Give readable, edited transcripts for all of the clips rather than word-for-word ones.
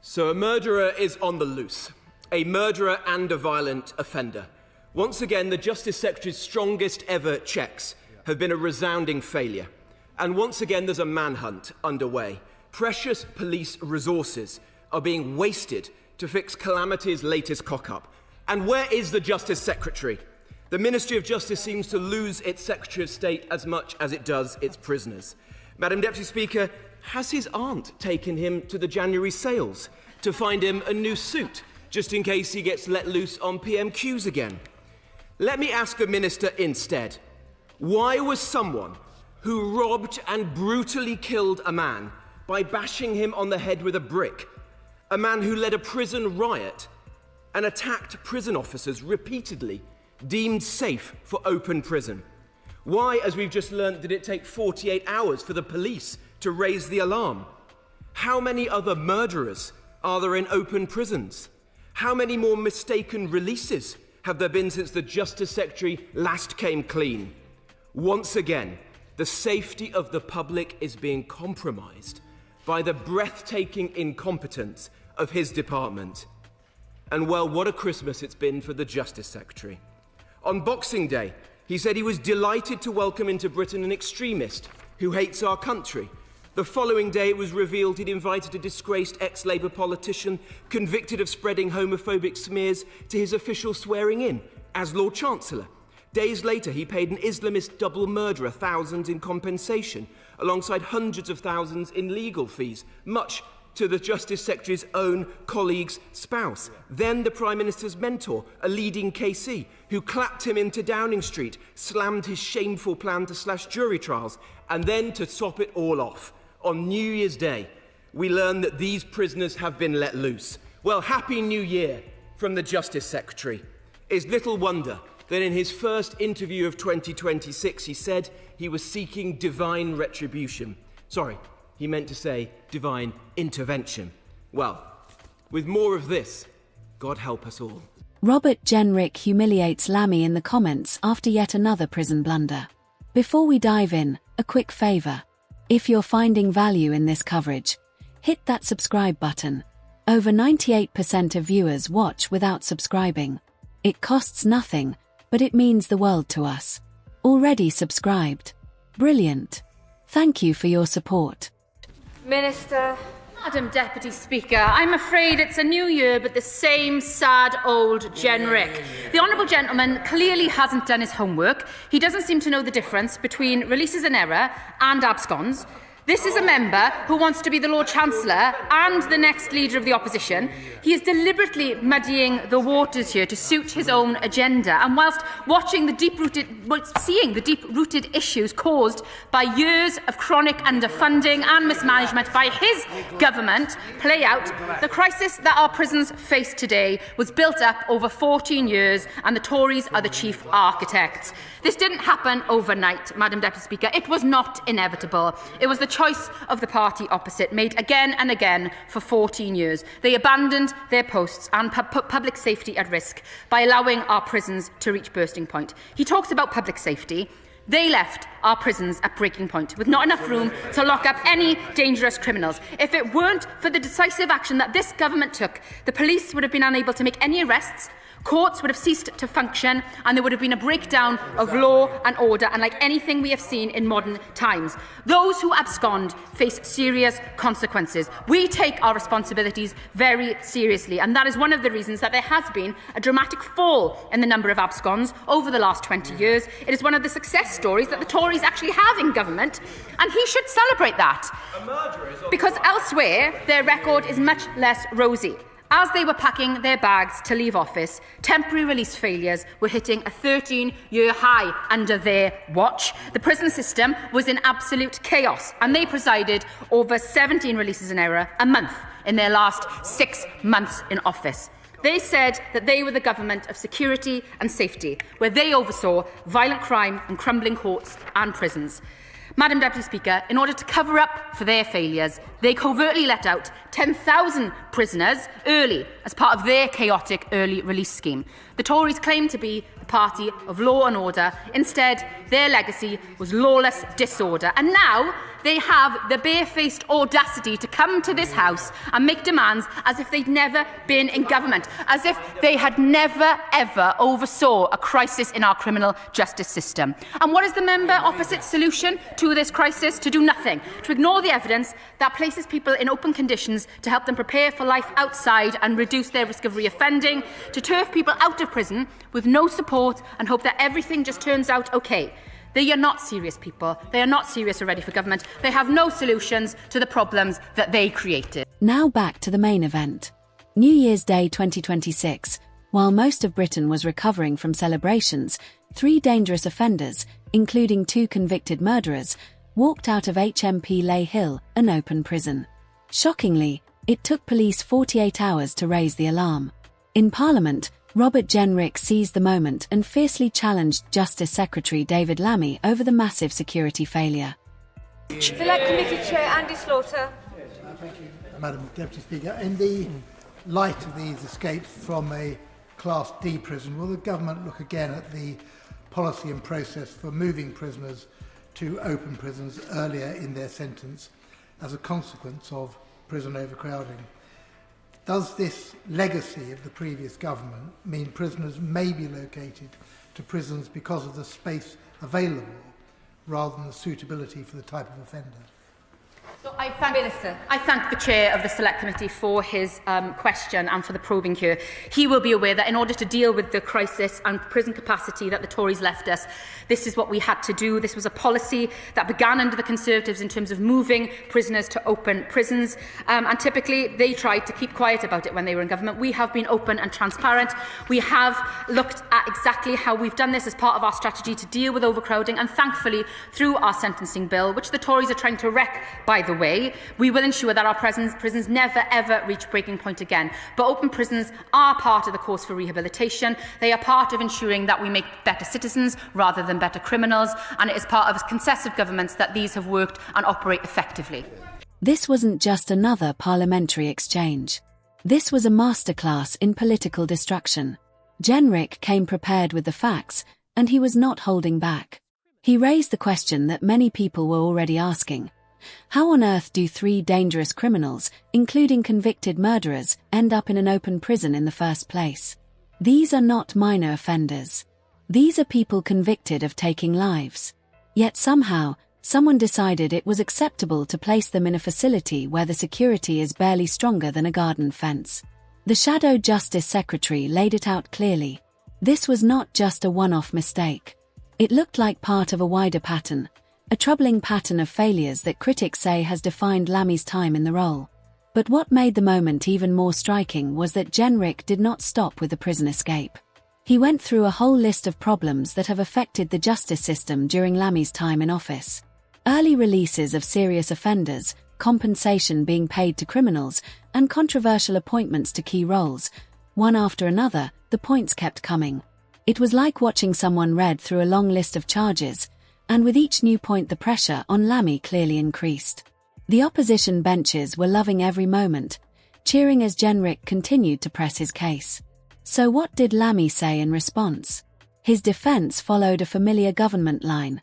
So a murderer is on the loose, a murderer and a violent offender. Once again, the Justice Secretary's strongest ever checks have been a resounding failure. And once again, there's a manhunt underway. Precious police resources are being wasted to fix calamity's latest cock-up. And where is the Justice Secretary? The Ministry of Justice seems to lose its Secretary of State as much as it does its prisoners. Madam Deputy Speaker, has his aunt taken him to the January sales to find him a new suit, just in case he gets let loose on PMQs again? Let me ask the Minister instead, why was someone who robbed and brutally killed a man by bashing him on the head with a brick, a man who led a prison riot and attacked prison officers repeatedly, deemed safe for open prison? Why, as we've just learned, did it take 48 hours for the police to raise the alarm? How many other murderers are there in open prisons? How many more mistaken releases have there been since the Justice Secretary last came clean? Once again, the safety of the public is being compromised by the breathtaking incompetence of his department. And well, what a Christmas it's been for the Justice Secretary. On Boxing Day, he said he was delighted to welcome into Britain an extremist who hates our country. The following day, it was revealed he'd invited a disgraced ex-Labour politician convicted of spreading homophobic smears to his official swearing-in as Lord Chancellor. Days later, he paid an Islamist double murderer thousands in compensation, alongside hundreds of thousands in legal fees, much to the Justice Secretary's own colleague's spouse. Then the Prime Minister's mentor, a leading KC, who clapped him into Downing Street, slammed his shameful plan to slash jury trials, and then, to top it all off, on New Year's Day, we learn that these prisoners have been let loose. Well, Happy New Year from the Justice Secretary. It's little wonder that in his first interview of 2026, he said he was seeking divine retribution. Sorry, he meant to say divine intervention. Well, with more of this, God help us all. Robert Jenrick humiliates Lammy in the comments after yet another prison blunder. Before we dive in, a quick favour. If you're finding value in this coverage, hit that subscribe button. Over 98% of viewers watch without subscribing. It costs nothing, but it means the world to us. Already subscribed? Brilliant. Thank you for your support. Minister. Madam Deputy Speaker, I'm afraid it's a new year but the same sad old Jenrick. The honourable gentleman clearly hasn't done his homework. He doesn't seem to know the difference between releases in error and absconds. This is a member who wants to be the Lord Chancellor and the next Leader of the Opposition. He is deliberately muddying the waters here to suit his own agenda. And whilst seeing the deep-rooted issues caused by years of chronic underfunding and mismanagement by his government play out, the crisis that our prisons face today was built up over 14 years, and the Tories are the chief architects. This didn't happen overnight, Madam Deputy Speaker. It was not inevitable. It was the choice of the party opposite, made again and again for 14 years. They abandoned their posts and put public safety at risk by allowing our prisons to reach bursting point. He talks about public safety. They left our prisons at breaking point, with not enough room to lock up any dangerous criminals. If it weren't for the decisive action that this government took, the police would have been unable to make any arrests, courts would have ceased to function, and there would have been a breakdown of law and order, unlike anything we have seen in modern times. Those who abscond face serious consequences. We take our responsibilities very seriously, and that is one of the reasons that there has been a dramatic fall in the number of absconds over the last 20 years. It is one of the success stories that the Tories actually have in government, and he should celebrate that, because elsewhere their record is much less rosy. As they were packing their bags to leave office, temporary release failures were hitting a 13-year high under their watch. The prison system was in absolute chaos, and they presided over 17 releases in error a month in their last 6 months in office. They said that they were the government of security and safety, where they oversaw violent crime and crumbling courts and prisons. Madam Deputy Speaker, in order to cover up for their failures, they covertly let out 10,000 prisoners early as part of their chaotic early release scheme. The Tories claim to be the party of law and order. Instead, their legacy was lawless disorder. And now they have the barefaced audacity to come to this House and make demands as if they'd never been in government, as if they had never, ever oversaw a crisis in our criminal justice system. And what is the member opposite's solution to this crisis? To do nothing, to ignore the evidence that places people in open conditions to help them prepare for life outside and reduce their risk of reoffending, to turf people out of prison with no support and hope that everything just turns out okay. They are not serious people. They are not serious or ready for government. They have no solutions to the problems that they created. Now back to the main event. New Year's Day 2026. While most of Britain was recovering from celebrations, 3 dangerous offenders, including 2 convicted murderers, walked out of HMP Lay Hill, an open prison. Shockingly, it took police 48 hours to raise the alarm. In Parliament, Robert Jenrick seized the moment and fiercely challenged Justice Secretary David Lammy over the massive security failure. Select Committee Chair Andy Slaughter. Thank you, Madam Deputy Speaker. In the light of these escapes from a Class D prison, will the government look again at the policy and process for moving prisoners to open prisons earlier in their sentence as a consequence of prison overcrowding? Does this legacy of the previous government mean prisoners may be located to prisons because of the space available rather than the suitability for the type of offender? So I thank the Chair of the Select Committee for his question and for the probing here. He will be aware that in order to deal with the crisis and prison capacity that the Tories left us, this is what we had to do. This was a policy that began under the Conservatives in terms of moving prisoners to open prisons. And typically, they tried to keep quiet about it when they were in government. We have been open and transparent. We have looked at exactly how we've done this as part of our strategy to deal with overcrowding. And thankfully, through our sentencing bill, which the Tories are trying to wreck, by the way, we will ensure that our prisons never ever reach breaking point again. But open prisons are part of the course for rehabilitation. They are part of ensuring that we make better citizens rather than better criminals, and it is part of successive governments that these have worked and operate effectively. This wasn't just another parliamentary exchange. This was a masterclass in political destruction. Jenrick came prepared with the facts, and he was not holding back. He raised the question that many people were already asking. How on earth do 3 dangerous criminals, including convicted murderers, end up in an open prison in the first place? These are not minor offenders. These are people convicted of taking lives. Yet somehow, someone decided it was acceptable to place them in a facility where the security is barely stronger than a garden fence. The Shadow Justice Secretary laid it out clearly. This was not just a one-off mistake. It looked like part of a wider pattern. A troubling pattern of failures that critics say has defined Lammy's time in the role. But what made the moment even more striking was that Jenrick did not stop with the prison escape. He went through a whole list of problems that have affected the justice system during Lammy's time in office. Early releases of serious offenders, compensation being paid to criminals, and controversial appointments to key roles. One after another, the points kept coming. It was like watching someone read through a long list of charges, and with each new point the pressure on Lammy clearly increased. The opposition benches were loving every moment, cheering as Jenrick continued to press his case. So what did Lammy say in response? His defence followed a familiar government line,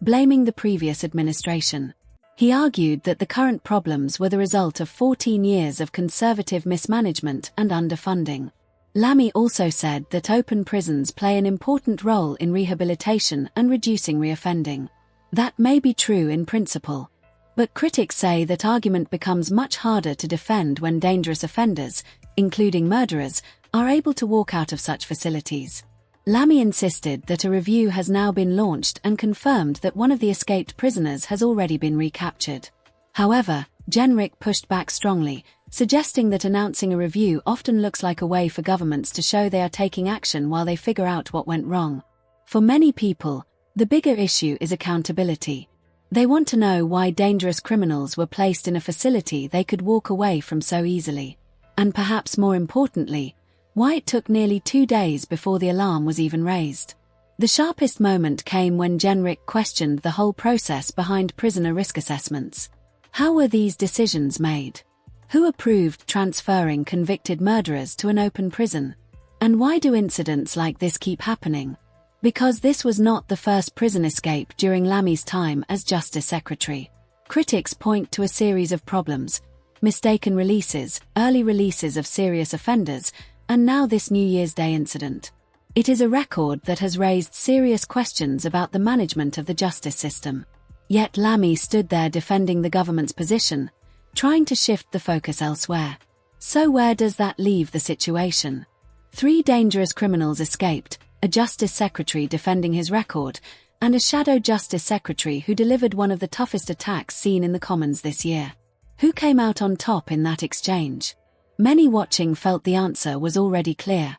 blaming the previous administration. He argued that the current problems were the result of 14 years of Conservative mismanagement and underfunding. Lammy also said that open prisons play an important role in rehabilitation and reducing reoffending. That may be true in principle. But critics say that argument becomes much harder to defend when dangerous offenders, including murderers, are able to walk out of such facilities. Lammy insisted that a review has now been launched and confirmed that one of the escaped prisoners has already been recaptured. However, Jenrick pushed back strongly, suggesting that announcing a review often looks like a way for governments to show they are taking action while they figure out what went wrong. For many people, the bigger issue is accountability. They want to know why dangerous criminals were placed in a facility they could walk away from so easily. And perhaps more importantly, why it took nearly 2 days before the alarm was even raised. The sharpest moment came when Jenrick questioned the whole process behind prisoner risk assessments. How were these decisions made? Who approved transferring convicted murderers to an open prison? And why do incidents like this keep happening? Because this was not the first prison escape during Lammy's time as Justice Secretary. Critics point to a series of problems: mistaken releases, early releases of serious offenders, and now this New Year's Day incident. It is a record that has raised serious questions about the management of the justice system. Yet Lammy stood there defending the government's position, trying to shift the focus elsewhere. So where does that leave the situation? 3 dangerous criminals escaped, a Justice Secretary defending his record, and a shadow Justice Secretary who delivered one of the toughest attacks seen in the Commons this year. Who came out on top in that exchange? Many watching felt the answer was already clear.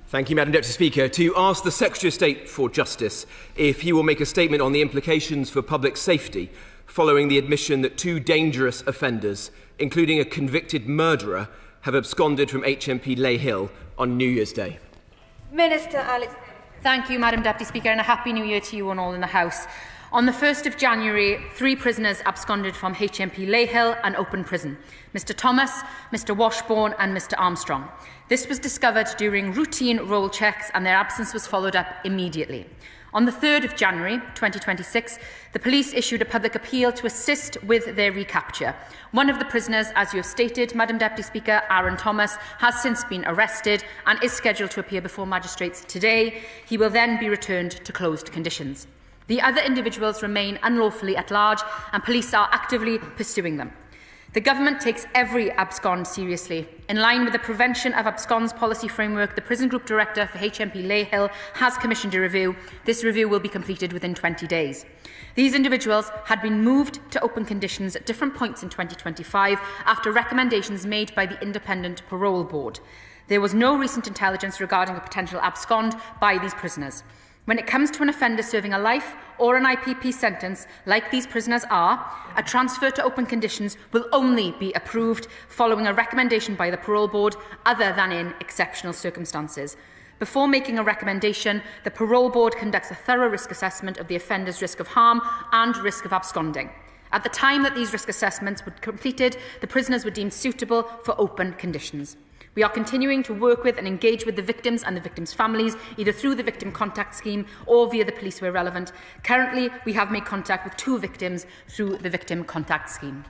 Thank you, Madam Deputy Speaker. To ask the Secretary of State for Justice if he will make a statement on the implications for public safety following the admission that 2 dangerous offenders, including a convicted murderer, have absconded from HMP Lay Hill on New Year's Day. Minister Alex. Thank you, Madam Deputy Speaker, and a Happy New Year to you and all in the House. On the 1st of January, 3 prisoners absconded from HMP Lay Hill, an open prison: Mr Thomas, Mr Washbourne and Mr Armstrong. This was discovered during routine roll checks and their absence was followed up immediately. On the 3rd of January 2026, the police issued a public appeal to assist with their recapture. One of the prisoners, as you have stated, Madam Deputy Speaker, Aaron Thomas, has since been arrested and is scheduled to appear before magistrates today. He will then be returned to closed conditions. The other individuals remain unlawfully at large and police are actively pursuing them. The Government takes every abscond seriously. In line with the Prevention of Absconds policy framework, the Prison Group Director for HMP Lay Hill has commissioned a review. This review will be completed within 20 days. These individuals had been moved to open conditions at different points in 2025 after recommendations made by the Independent Parole Board. There was no recent intelligence regarding a potential abscond by these prisoners. When it comes to an offender serving a life or an IPP sentence, like these prisoners are, a transfer to open conditions will only be approved following a recommendation by the Parole Board, other than in exceptional circumstances. Before making a recommendation, the Parole Board conducts a thorough risk assessment of the offender's risk of harm and risk of absconding. At the time that these risk assessments were completed, the prisoners were deemed suitable for open conditions. We are continuing to work with and engage with the victims and the victims' families, either through the Victim Contact Scheme or via the police where relevant. Currently, we have made contact with 2 victims through the Victim Contact Scheme.